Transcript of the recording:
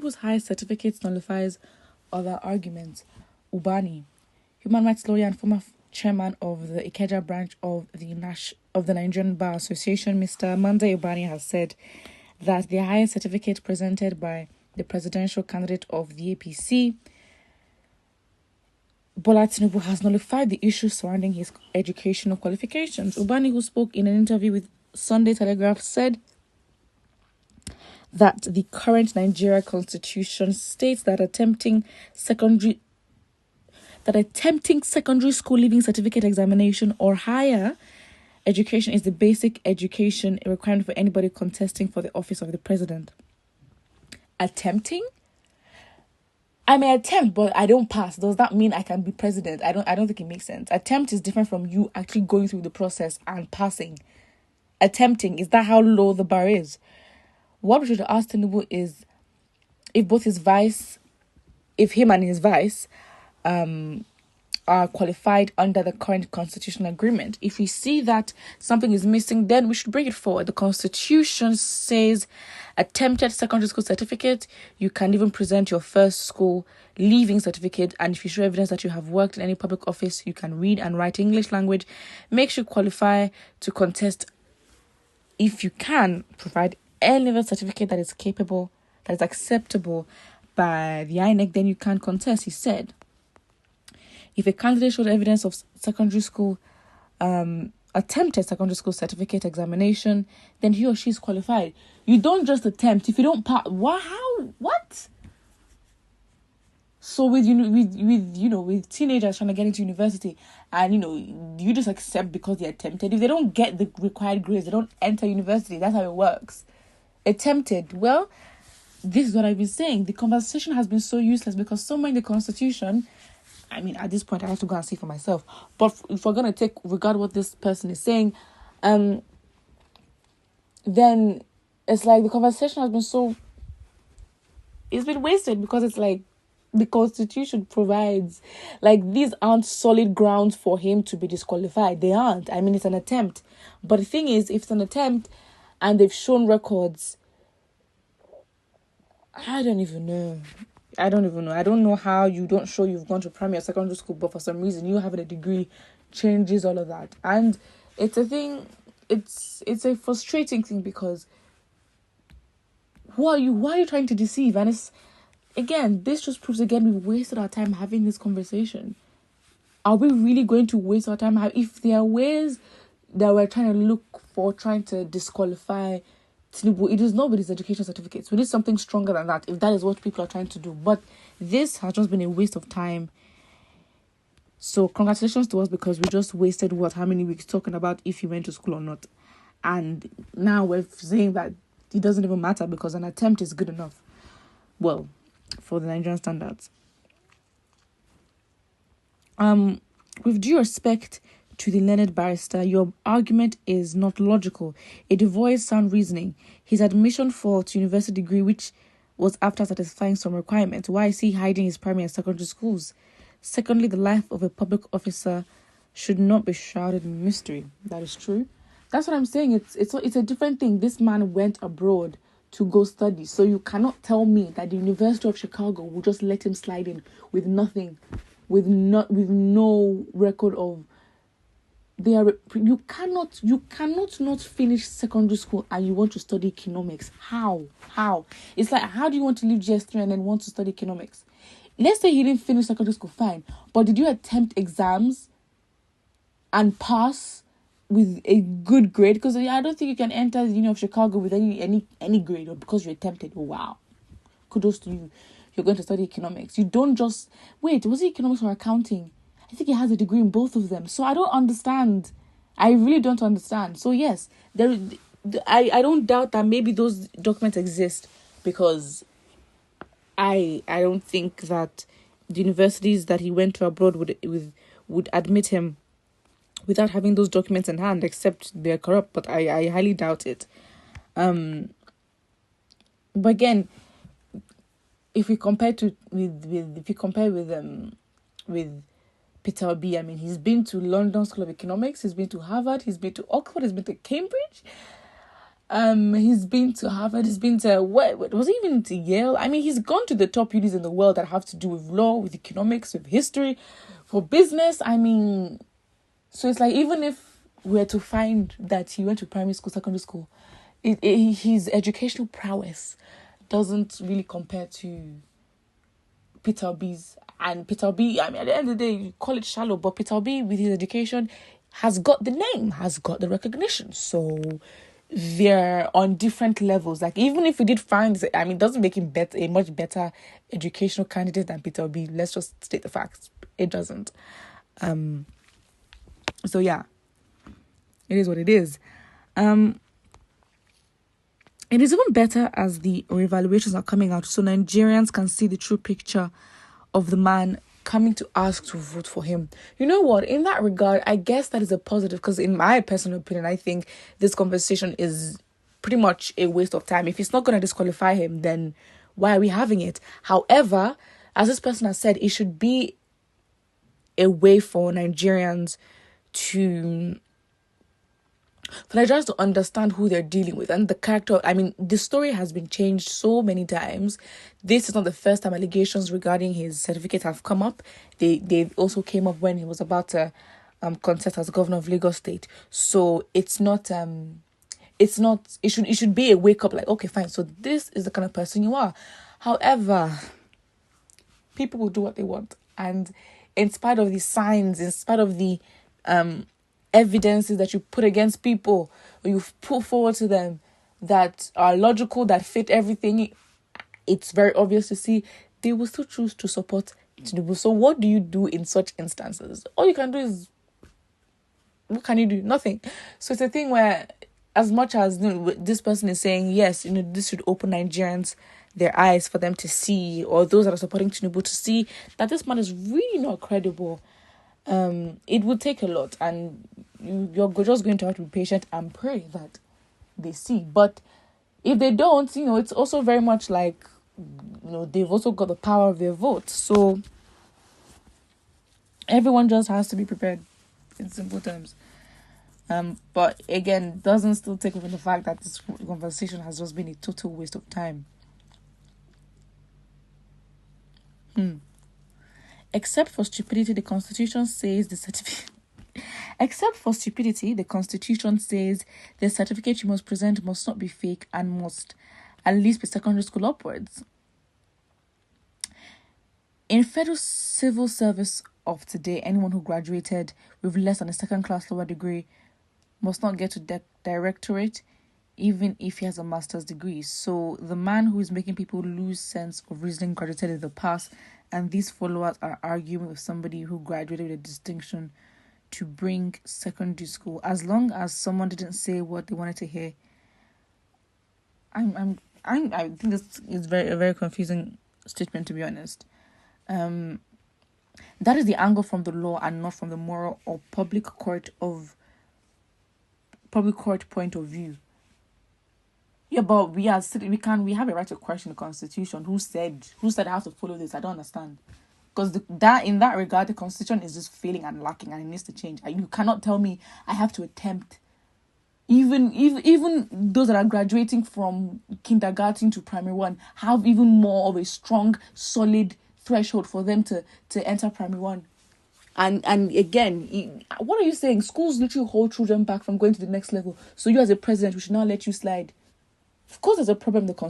Tinubu's high certificates nullifies other arguments. Ubani, human rights lawyer and former chairman of the Ikeja branch of the Nigerian Bar Association, Mr. Amanda Ubani, has said that the highest certificate presented by the presidential candidate of the APC, Bola Tinubu, has nullified the issues surrounding his educational qualifications. Ubani, who spoke in an interview with Sunday Telegraph, said that the current Nigeria constitution states that attempting secondary school leaving certificate examination or higher education is the basic education requirement for anybody contesting for the office of the president. Attempting? I may attempt, but I don't pass. Does that mean I can be president? I don't think it makes sense. Attempt is different from you actually going through the process and passing. Attempting, is that how low the bar is? What we should ask Tinubu is if him and his vice are qualified under the current constitutional agreement. If we see that something is missing, then we should bring it forward. The constitution says attempted secondary school certificate, you can even present your first school leaving certificate, and if you show evidence that you have worked in any public office, you can read and write English language, makes you qualify to contest. If you can provide any level certificate that is capable, that is acceptable by the INEC, then you can contest, he said. If a candidate showed evidence of secondary school, attempted secondary school certificate examination, then he or she is qualified. You don't just attempt. If you don't pass, what? So with teenagers trying to get into university, and you just accept because they attempted. If they don't get the required grades, they don't enter university. That's how it works. Attempted. Well, this is what I've been saying. The conversation has been so useless because somewhere in the constitution, I mean, at this point, I have to go and see for myself. But if we're going to regard what this person is saying, then it's like the conversation has been it's been wasted, because it's like the Constitution provides, like, these aren't solid grounds for him to be disqualified. They aren't. I mean, it's an attempt. But the thing is, if it's an attempt and they've shown records, I don't even know. I don't know how you don't show you've gone to primary or secondary school, but for some reason you having a degree changes all of that. And it's a thing, it's a frustrating thing, because why are you trying to deceive? And it's, again, this just proves again we've wasted our time having this conversation. Are we really going to waste our time? If there are ways that we're trying to disqualify Tinubu, it is not with his education certificates. We need something stronger than that, if that is what people are trying to do. But this has just been a waste of time. So congratulations to us, because we just wasted how many weeks talking about if he went to school or not. And now we're saying that it doesn't even matter because an attempt is good enough. Well, for the Nigerian standards. With due respect to the learned barrister, your argument is not logical. It devoids sound reasoning. His admission to university degree, which was after satisfying some requirements, why is he hiding his primary and secondary schools? Secondly, the life of a public officer should not be shrouded in mystery. That is true. That's what I'm saying. It's a different thing. This man went abroad to go study, so you cannot tell me that the University of Chicago will just let him slide in with nothing, with no record of. You cannot not finish secondary school and you want to study economics. How? It's like, how do you want to leave GS3 and then want to study economics? Let's say he didn't finish secondary school, fine. But did you attempt exams and pass with a good grade? Because I don't think you can enter the University of Chicago with any grade, or because you attempted. Oh, wow. Kudos to you. You're going to study economics. You don't just... Wait, was it economics or accounting? I think he has a degree in both of them. So I don't understand. I really don't understand. So yes, I don't doubt that maybe those documents exist, because I don't think that the universities that he went to abroad would admit him without having those documents in hand, except they're corrupt. But I highly doubt it. But again, if we compare with Peter Obi, I mean, he's been to London School of Economics, he's been to Harvard, he's been to Oxford, he's been to Cambridge. He's been to Harvard. He's been to what was he even to Yale? I mean, he's gone to the top unis in the world that have to do with law, with economics, with history, for business. I mean, so it's like even if we were to find that he went to primary school, secondary school, his educational prowess doesn't really compare to Peter B's. And Peter B, I mean, at the end of the day, you call it shallow, but Peter B, with his education, has got the name, has got the recognition. So they're on different levels. Like, even if we did find, I mean, it doesn't make him better, a much better educational candidate than Peter B. Let's just state the facts. It doesn't. So yeah, it is what it is. It is even better as the revaluations are coming out, so Nigerians can see the true picture of the man coming to ask to vote for him. You know what? In that regard, I guess that is a positive, because in my personal opinion, I think this conversation is pretty much a waste of time. If it's not going to disqualify him, then why are we having it? However, as this person has said, it should be a way for Nigerians to understand who they're dealing with and the character. I mean, the story has been changed so many times. This is not the first time allegations regarding his certificate have come up. They also came up when he was about to contest as governor of Lagos State. So it should be a wake up, like, okay, fine, so this is the kind of person you are. However, people will do what they want, and in spite of the signs, in spite of the evidences that you put against people, or you put forward to them that are logical, that fit everything, it's very obvious to see, they will still choose to support Tinubu. So what do you do in such instances? All you can do is, what can you do? Nothing. So it's a thing where, as much as this person is saying, yes, this should open Nigerians their eyes for them to see, or those that are supporting Tinubu to see that this man is really not credible. It would take a lot, and you're just going to have to be patient and pray that they see. But if they don't, it's also very much like, they've also got the power of their vote. So everyone just has to be prepared, in simple terms. But again, doesn't still take away from the fact that this conversation has just been a total waste of time. Except for stupidity, the Constitution says the certificate you must present must not be fake and must at least be secondary school upwards. In federal civil service of today, anyone who graduated with less than a second-class lower degree must not get to directorate, even if he has a master's degree. So the man who is making people lose sense of reasoning graduated in the past, and these followers are arguing with somebody who graduated with a distinction to bring secondary school, as long as someone didn't say what they wanted to hear. I think this is a very confusing statement, to be honest. That is the angle from the law and not from the moral or public court point of view. Yeah, but we have a right to question the Constitution. Who said I have to follow this? I don't understand. Because in that regard, the Constitution is just failing and lacking, and it needs to change. You cannot tell me I have to attempt. Even those that are graduating from kindergarten to primary one have even more of a strong, solid threshold for them to enter primary one. And again, what are you saying? Schools literally hold children back from going to the next level. So you as a president, we should not let you slide. Of course, there's a problem in the Constitution.